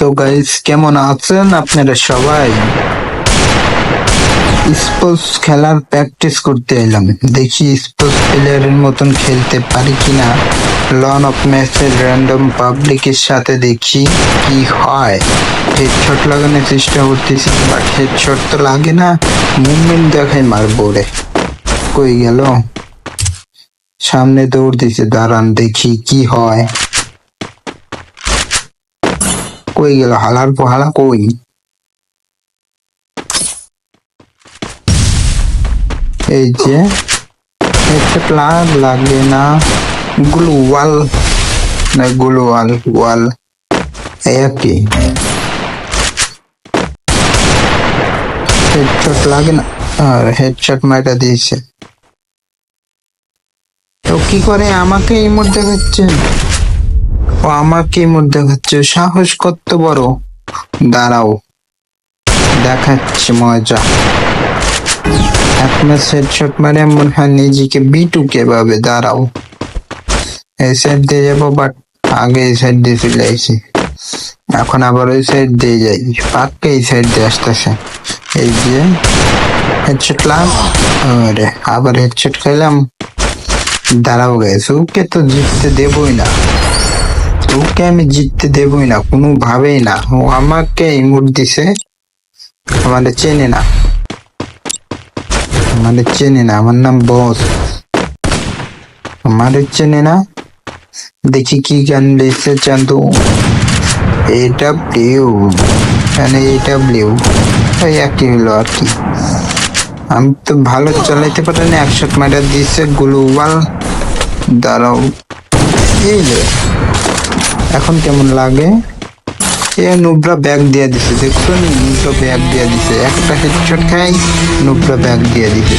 তো গাইস, কেমন আছেন আপনারা সবাই? স্পোর্টস খেলার প্র্যাকটিস করতে এলাম, দেখি স্পোর্টস প্লেয়ারের মতন খেলতে পারি কিনা। লন অফ ম্যাচের র্যান্ডম পাবলিকের সাথে দেখি কি হয়। হেডশট লাগানোর চেষ্টা করতেছি, বাট হেডশট তো লাগে না। মুভমেন্ট দেখাই মারবো রে। কই গেল? সামনে দৌড় দিছে, দাঁড়ান দেখি কি হয়। কই গেল হালার পোহালা? কই? এই যে হেডশট লাগে না। গ্লুয়াল না গ্লুয়াল ওয়াল একই। হেডশট লাগে না, আর হেডশট মাইটা দিয়েছে। তো কি করে আমাকে ইমোট দেখাচ্ছে? ও আমাকে ইমোট দেখাচ্ছে, সাহস কত বড়! দাঁড়াও, দেখাচ্ছে মজা। এক ম্যাচ হেডশট মারে মনে হয় নিজেকে বিটুকে ভাবে। দাঁড়াও, এই সাইড দিয়ে যাবো, বাট আগে এই সাইড দিয়ে চলে আইছি। এখন আবার ওই সাইড দিয়ে যাই, পাক্কা এই সাইড দিয়ে আসতেছে। এই যে হেডশট লাগ, আরে আবার হেডশট খাইলাম। দাঁড়াও গাইস, ওকে তো জিততে দেবই না, ওকে আমি জিততে দেবই না কোনোভাবেই না। ও আমাকে ইমোট দিছে, আমাদের চেনে না, আমাদের চেনে না। আমার নাম বস, আমাদের চেনে না। দেখি কি গান লিখছে চান্দু। এটা ব্লিউ, মানে এটা ব্লিউ, তাই একই হলো আর কি। আমি তো ভালো চালাইতে পারি না, একশট মারা দিচ্ছে গ্লোবাল। দাঁড়াও, এই যে এখন কেমন লাগে? এ নুব্রা ব্যাগ দিয়ে দিছে, দেখছো? নুব্রা ব্যাগ দিয়ে দিছে, একটা হেডশট খাই নুব্রা ব্যাগ দিয়ে দিছে।